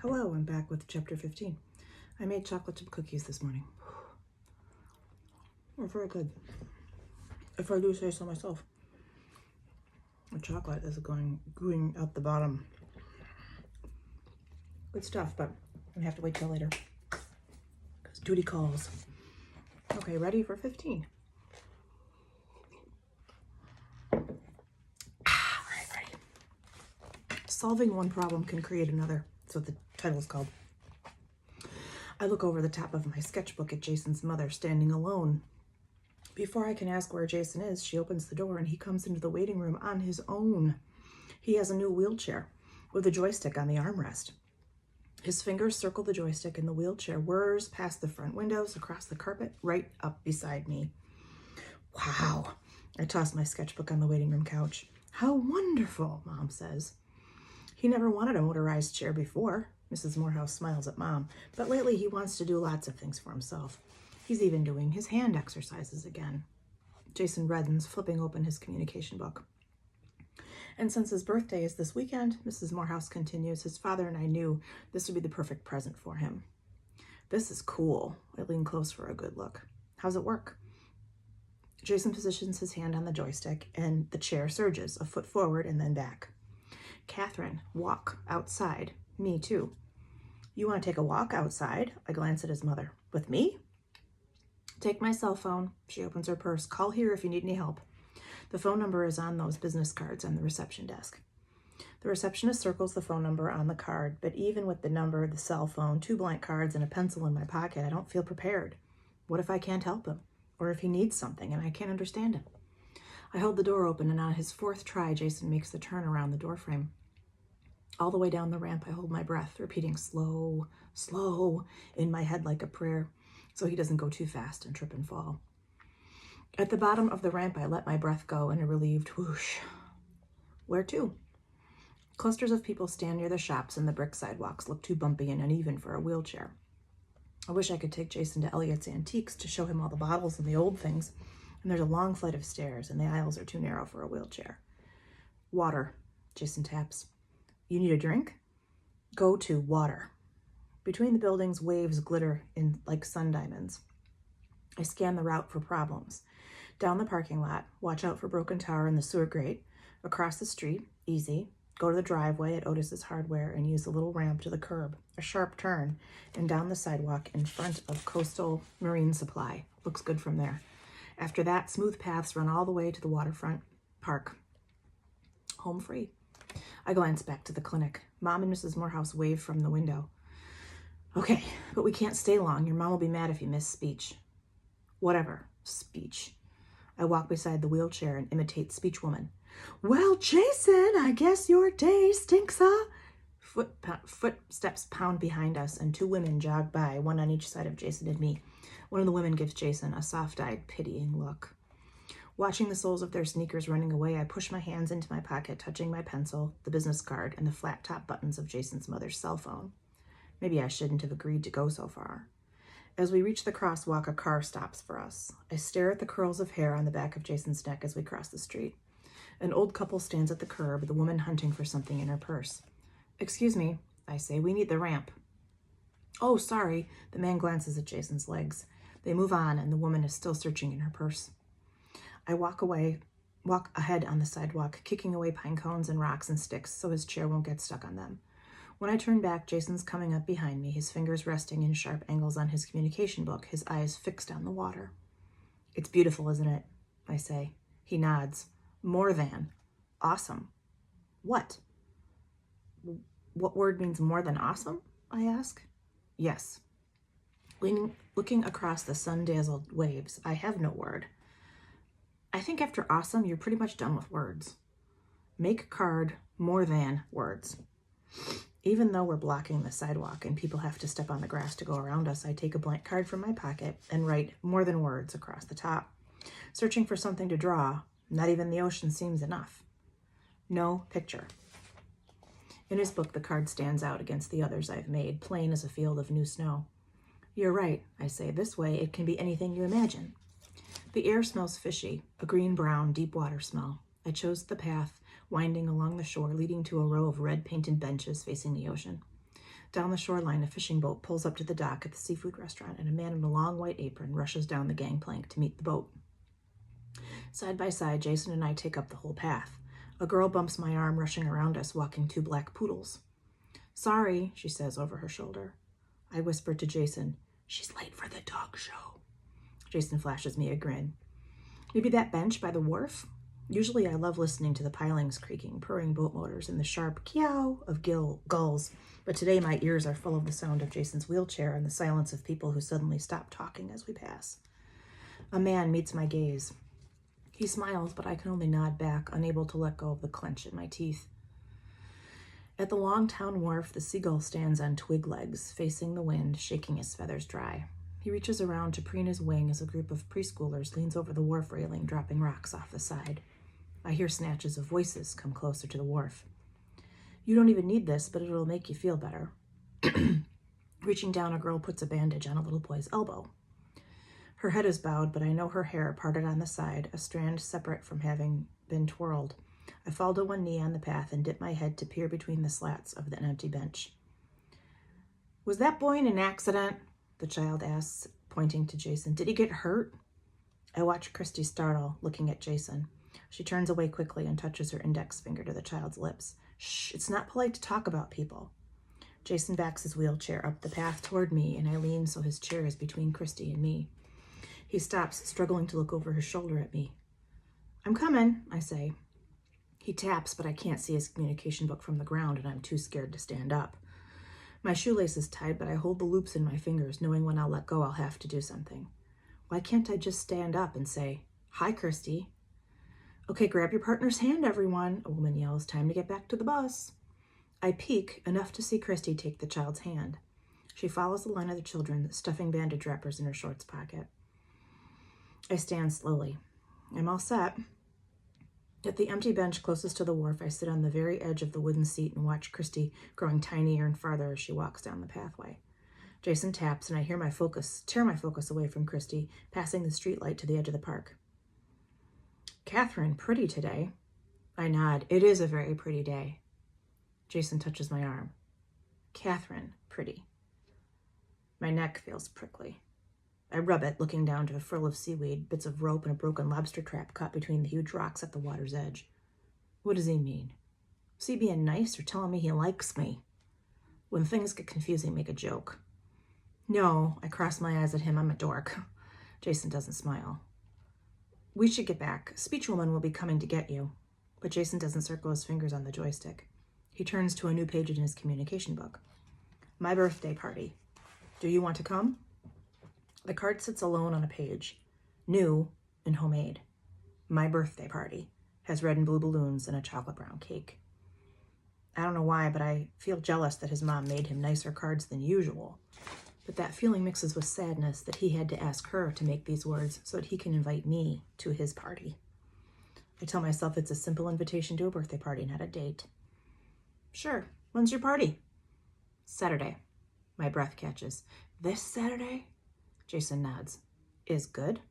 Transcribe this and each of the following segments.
Hello, I'm back with chapter 15. I made chocolate chip cookies this morning. They're very good. If I do say so myself. The chocolate is gooing out the bottom. Good stuff, but I have to wait till later because duty calls. Okay, ready for 15. All right, ready. Solving one problem can create another. That's what the title is called. I look over the top of my sketchbook at Jason's mother standing alone. Before I can ask where Jason is, she opens the door and he comes into the waiting room on his own. He has a new wheelchair with a joystick on the armrest. His fingers circle the joystick and the wheelchair whirs past the front windows, across the carpet, right up beside me. Wow. I toss my sketchbook on the waiting room couch. How wonderful, Mom says. He never wanted a motorized chair before. Mrs. Morehouse smiles at Mom, but lately he wants to do lots of things for himself. He's even doing his hand exercises again. Jason reddens, flipping open his communication book. And since his birthday is this weekend, Mrs. Morehouse continues, his father and I knew this would be the perfect present for him. This is cool. I lean close for a good look. How's it work? Jason positions his hand on the joystick and the chair surges, a foot forward and then back. Catherine, walk outside. Me too. You want to take a walk outside? I glance at his mother. With me? Take my cell phone. She opens her purse. Call here if you need any help. The phone number is on those business cards on the reception desk. The receptionist circles the phone number on the card, but even with the number, the cell phone, 2 blank cards, and a pencil in my pocket, I don't feel prepared. What if I can't help him? Or if he needs something and I can't understand him? I hold the door open, and on his 4th try, Jason makes the turn around the doorframe. All the way down the ramp, I hold my breath, repeating slow, slow in my head like a prayer, so he doesn't go too fast and trip and fall. At the bottom of the ramp, I let my breath go in a relieved whoosh. Where to? Clusters of people stand near the shops, and the brick sidewalks look too bumpy and uneven for a wheelchair. I wish I could take Jason to Elliot's Antiques to show him all the bottles and the old things, and there's a long flight of stairs, and the aisles are too narrow for a wheelchair. Water, Jason taps. You need a drink? Go to water. Between the buildings, waves glitter in like sun diamonds. I scan the route for problems. Down the parking lot, watch out for broken tower in the sewer grate. Across the street, easy. Go to the driveway at Otis's Hardware and use the little ramp to the curb. A sharp turn, and down the sidewalk in front of Coastal Marine Supply. Looks good from there. After that, smooth paths run all the way to the waterfront park. Home free. I glance back to the clinic. Mom and Mrs. Morehouse wave from the window. Okay, but we can't stay long. Your mom will be mad if you miss speech. Whatever, speech. I walk beside the wheelchair and imitate speech woman. Well, Jason, I guess your day stinks, huh? Footsteps pound behind us, and 2 women jog by, one on each side of Jason and me. One of the women gives Jason a soft-eyed, pitying look. Watching the soles of their sneakers running away, I push my hands into my pocket, touching my pencil, the business card, and the flat-top buttons of Jason's mother's cell phone. Maybe I shouldn't have agreed to go so far. As we reach the crosswalk, a car stops for us. I stare at the curls of hair on the back of Jason's neck as we cross the street. An old couple stands at the curb, the woman hunting for something in her purse. Excuse me, I say, we need the ramp. Oh, sorry. The man glances at Jason's legs. They move on, and the woman is still searching in her purse. I walk ahead on the sidewalk, kicking away pine cones and rocks and sticks so his chair won't get stuck on them. When I turn back, Jason's coming up behind me, his fingers resting in sharp angles on his communication book, his eyes fixed on the water. It's beautiful, isn't it? I say. He nods. More than. Awesome. What? What word means more than awesome? I ask. Yes. Looking across the sun-dazzled waves, I have no word. I think after awesome, you're pretty much done with words. Make card more than words. Even though we're blocking the sidewalk and people have to step on the grass to go around us, I take a blank card from my pocket and write more than words across the top. Searching for something to draw, not even the ocean seems enough. No picture. In his book, the card stands out against the others I've made, plain as a field of new snow. You're right, I say. This way, it can be anything you imagine. The air smells fishy, a green-brown, deep water smell. I chose the path winding along the shore, leading to a row of red-painted benches facing the ocean. Down the shoreline, a fishing boat pulls up to the dock at the seafood restaurant, and a man in a long white apron rushes down the gangplank to meet the boat. Side by side, Jason and I take up the whole path. A girl bumps my arm, rushing around us, walking 2 black poodles. "Sorry," she says over her shoulder. I whisper to Jason, "She's late for the dog show." Jason flashes me a grin. "Maybe that bench by the wharf?" Usually I love listening to the pilings creaking, purring boat motors, and the sharp kyow of gulls, but today my ears are full of the sound of Jason's wheelchair and the silence of people who suddenly stop talking as we pass. A man meets my gaze. He smiles, but I can only nod back, unable to let go of the clench in my teeth. At the long town wharf, the seagull stands on twig legs, facing the wind, shaking his feathers dry. He reaches around to preen his wing as a group of preschoolers leans over the wharf railing, dropping rocks off the side. I hear snatches of voices come closer to the wharf. "You don't even need this, but it'll make you feel better." Reaching down, a girl puts a bandage on a little boy's elbow. Her head is bowed, but I know her hair parted on the side, a strand separate from having been twirled. I fall to one knee on the path and dip my head to peer between the slats of the empty bench. "Was that boy in an accident?" the child asks, pointing to Jason. "Did he get hurt?" I watch Christy startle, looking at Jason. She turns away quickly and touches her index finger to the child's lips. "Shh, it's not polite to talk about people." Jason backs his wheelchair up the path toward me, and I lean so his chair is between Christy and me. He stops, struggling to look over his shoulder at me. "I'm coming," I say. He taps, but I can't see his communication book from the ground, and I'm too scared to stand up. My shoelace is tied, but I hold the loops in my fingers, knowing when I'll let go I'll have to do something. Why can't I just stand up and say, "Hi, Christy"? "Okay, grab your partner's hand, everyone," a woman yells. "Time to get back to the bus." I peek, enough to see Christy take the child's hand. She follows the line of the children, stuffing bandage wrappers in her shorts pocket. I stand slowly. I'm all set. At the empty bench closest to the wharf, I sit on the very edge of the wooden seat and watch Christy growing tinier and farther as she walks down the pathway. Jason taps, and I tear my focus away from Christy, passing the streetlight to the edge of the park. "Catherine, pretty today." I nod. "It is a very pretty day." Jason touches my arm. "Catherine, pretty." My neck feels prickly. I rub it, looking down to a frill of seaweed, bits of rope, and a broken lobster trap caught between the huge rocks at the water's edge. What does he mean? Is he being nice or telling me he likes me? When things get confusing, make a joke. "No," I cross my eyes at him. "I'm a dork." Jason doesn't smile. "We should get back. Speechwoman will be coming to get you." But Jason doesn't circle his fingers on the joystick. He turns to a new page in his communication book. "My birthday party. Do you want to come?" The card sits alone on a page. New and homemade. "My birthday party. Has red and blue balloons and a chocolate brown cake." I don't know why, but I feel jealous that his mom made him nicer cards than usual. But that feeling mixes with sadness that he had to ask her to make these words so that he can invite me to his party. I tell myself it's a simple invitation to a birthday party, not a date. "Sure. When's your party?" "Saturday." My breath catches. "This Saturday?" Jason nods. "Is good?"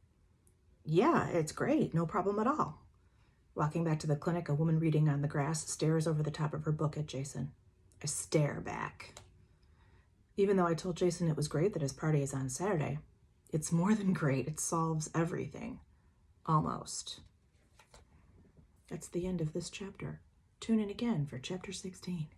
"Yeah, it's great. No problem at all." Walking back to the clinic, a woman reading on the grass stares over the top of her book at Jason. I stare back. Even though I told Jason it was great that his party is on Saturday, it's more than great. It solves everything. Almost. That's the end of this chapter. Tune in again for chapter 16.